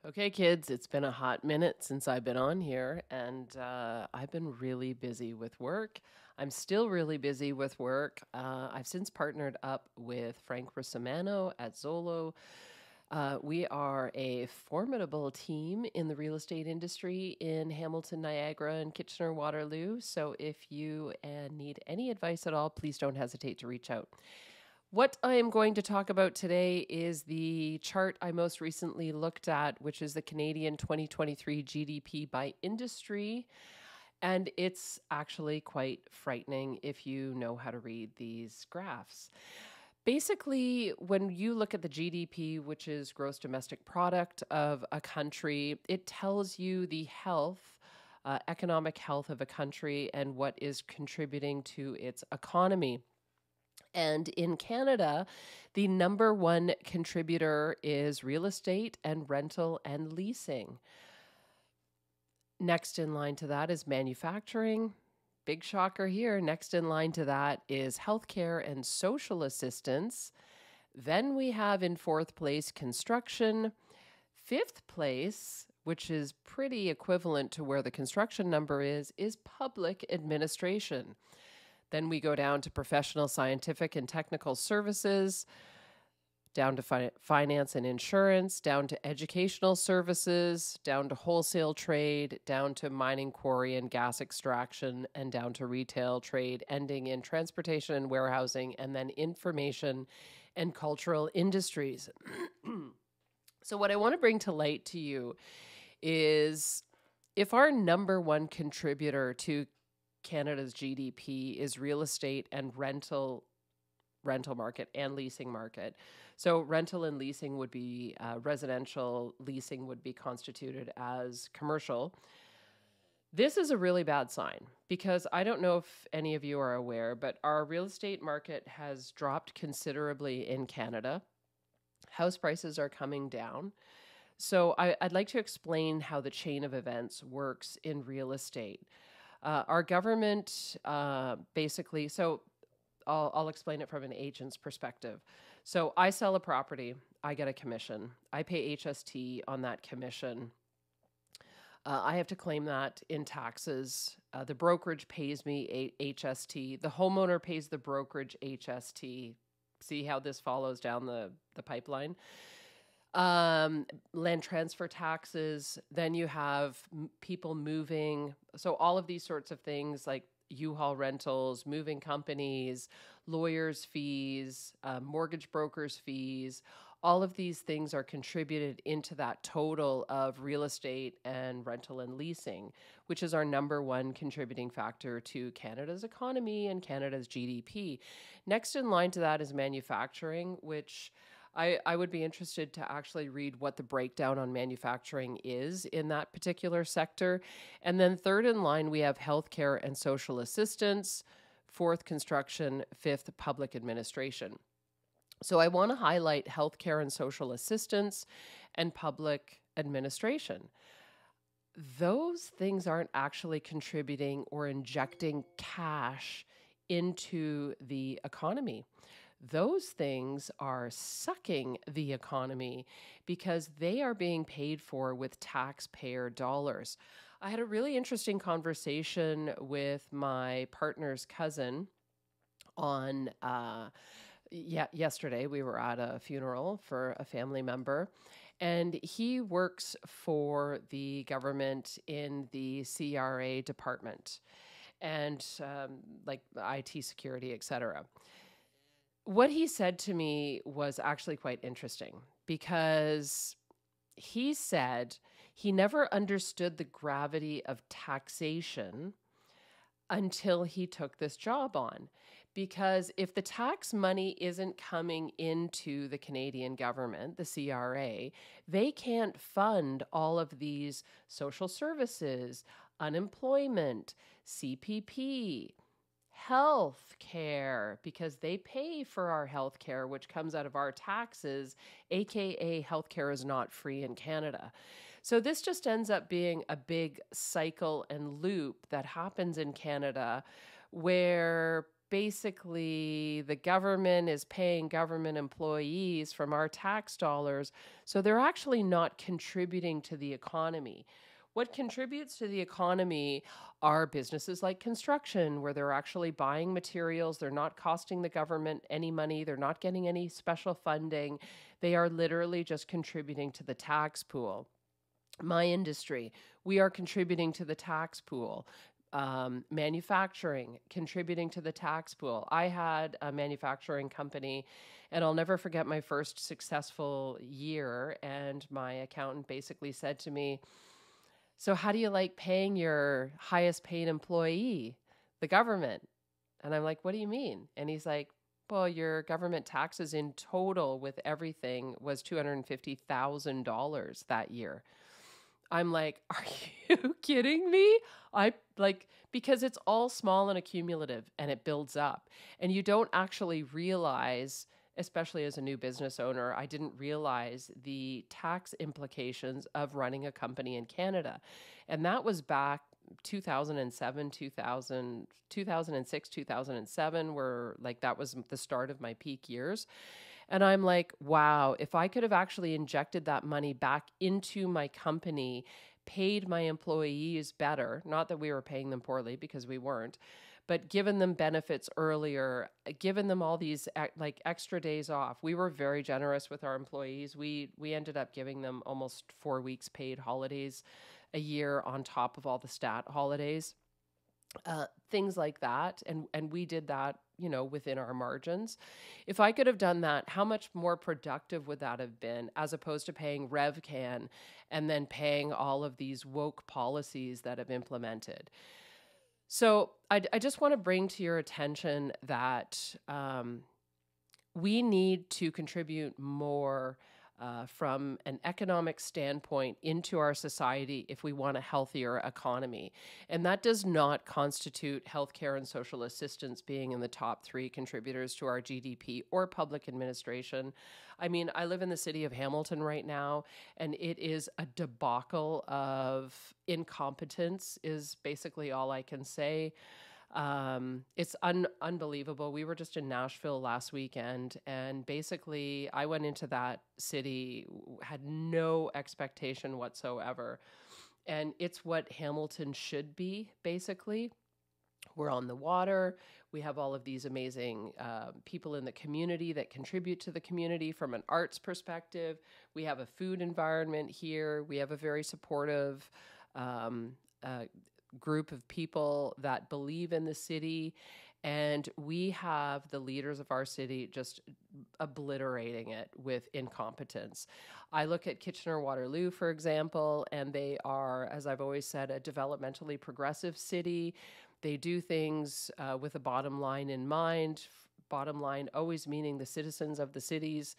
Okay, kids, it's been a hot minute since I've been on here, and I've been really busy with work. I'm still really busy with work. I've since partnered up with Frank Russamano at Zolo. We are a formidable team in the real estate industry in Hamilton, Niagara, and Kitchener Waterloo. So if you need any advice at all, please don't hesitate to reach out. What I am going to talk about today is the chart I most recently looked at, which is the Canadian 2023 GDP by industry. And it's actually quite frightening if you know how to read these graphs. Basically, when you look at the GDP, which is gross domestic product of a country, it tells you the health, economic health of a country and what is contributing to its economy. And in Canada, the number one contributor is real estate and rental and leasing. Next in line to that is manufacturing. Big shocker here. Next in line to that is healthcare and social assistance. Then we have in fourth place construction. Fifth place, which is pretty equivalent to where the construction number is public administration. Then we go down to professional, scientific, and technical services, down to finance and insurance, down to educational services, down to wholesale trade, down to mining, quarry, and gas extraction, and down to retail trade, ending in transportation and warehousing, and then information and cultural industries. So what I want to bring to light to you is if our number one contributor to Canada's GDP is real estate and rental market and leasing market. So rental and leasing would be residential, leasing would be constituted as commercial. This is a really bad sign because I don't know if any of you are aware, but our real estate market has dropped considerably in Canada. House prices are coming down. So I'd like to explain how the chain of events works in real estate. Our government basically, so I'll explain it from an agent's perspective. So I sell a property, I get a commission. I pay HST on that commission. I have to claim that in taxes. The brokerage pays me HST. The homeowner pays the brokerage HST. See how this follows down the pipeline? Land transfer taxes. Then you have people moving. So all of these sorts of things like U-Haul rentals, moving companies, lawyers' fees, mortgage brokers' fees, all of these things are contributed into that total of real estate and rental and leasing, which is our number one contributing factor to Canada's economy and Canada's GDP. Next in line to that is manufacturing, which I would be interested to actually read what the breakdown on manufacturing is in that particular sector. And then third in line, we have healthcare and social assistance, fourth, construction, fifth, public administration. So I want to highlight healthcare and social assistance and public administration. Those things aren't actually contributing or injecting cash into the economy. Those things are sucking the economy because they are being paid for with taxpayer dollars. I had a really interesting conversation with my partner's cousin on yesterday. We were at a funeral for a family member, and he works for the government in the CRA department and like IT security, etc. What he said to me was actually quite interesting because he said he never understood the gravity of taxation until he took this job on. Because if the tax money isn't coming into the Canadian government, the CRA, they can't fund all of these social services, unemployment, CPP, health care, because they pay for our health care, which comes out of our taxes, aka healthcare is not free in Canada. So this just ends up being a big cycle and loop that happens in Canada where basically the government is paying government employees from our tax dollars. So they're actually not contributing to the economy. What contributes to the economy are businesses like construction, where they're actually buying materials. They're not costing the government any money. They're not getting any special funding. They are literally just contributing to the tax pool. My industry, we are contributing to the tax pool. Manufacturing, contributing to the tax pool. I had a manufacturing company, and I'll never forget my first successful year. And my accountant basically said to me, "So, how do you like paying your highest paid employee, the government?" And I'm like, "What do you mean?" And he's like, "Well, your government taxes in total with everything was $250,000 that year." I'm like, "Are you kidding me?" I like, because it's all small and accumulative and it builds up. And you don't actually realize, especially as a new business owner, I didn't realize the tax implications of running a company in Canada. And that was back 2007, 2006, 2007, where like that was the start of my peak years. And I'm like, wow, if I could have actually injected that money back into my company, paid my employees better, not that we were paying them poorly because we weren't, but given them benefits earlier, given them all these like extra days off. We were very generous with our employees. We ended up giving them almost 4 weeks paid holidays a year on top of all the stat holidays. Things like that. And we did that, within our margins. If I could have done that, how much more productive would that have been as opposed to paying RevCan and then paying all of these woke policies that have implemented? So I just want to bring to your attention that we need to contribute more from an economic standpoint into our society if we want a healthier economy. And that does not constitute healthcare and social assistance being in the top 3 contributors to our GDP or public administration. I mean, I live in the city of Hamilton right now, and it is a debacle of incompetence is basically all I can say. It's unbelievable. We were just in Nashville last weekend, and basically I went into that city, had no expectation whatsoever. And it's what Hamilton should be, basically. We're on the water. We have all of these amazing people in the community that contribute to the community from an arts perspective. We have a food environment here. We have a very supportive group of people that believe in the city, and we have the leaders of our city just obliterating it with incompetence. I look at Kitchener-Waterloo, for example, and they are, as I've always said, a developmentally progressive city. They do things with a bottom line in mind, bottom line always meaning the citizens of the cities.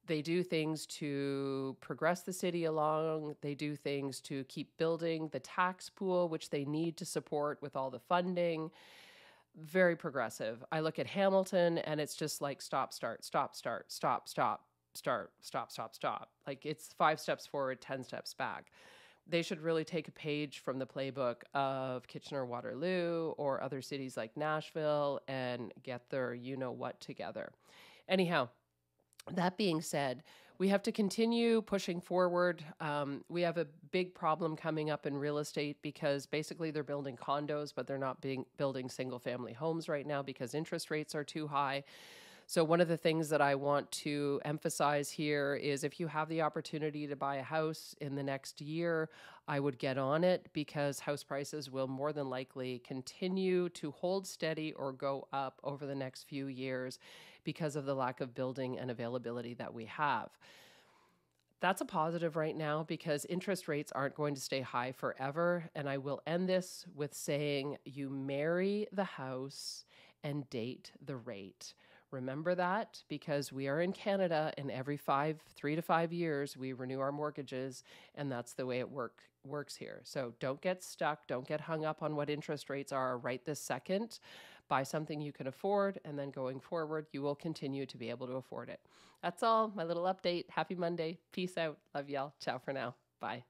They do things to progress the city along. They do things to keep building the tax pool, which they need to support with all the funding. Very progressive. I look at Hamilton and it's just like stop, start, stop, start, stop, stop, start, stop, stop, stop. Like it's 5 steps forward, 10 steps back. They should really take a page from the playbook of Kitchener-Waterloo or other cities like Nashville and get their you-know-what together. Anyhow, that being said, we have to continue pushing forward. We have a big problem coming up in real estate because basically they're building condos, but they're not building single-family homes right now because interest rates are too high. So one of the things that I want to emphasize here is if you have the opportunity to buy a house in the next year, I would get on it because house prices will more than likely continue to hold steady or go up over the next few years because of the lack of building and availability that we have. That's a positive right now because interest rates aren't going to stay high forever. And I will end this with saying you marry the house and date the rate. Remember that because we are in Canada and every 3 to 5 years we renew our mortgages, and that's the way it works here. So don't get stuck. Don't get hung up on what interest rates are right this second. Buy something you can afford, and then going forward, you will continue to be able to afford it. That's all. My little update. Happy Monday. Peace out. Love y'all. Ciao for now. Bye.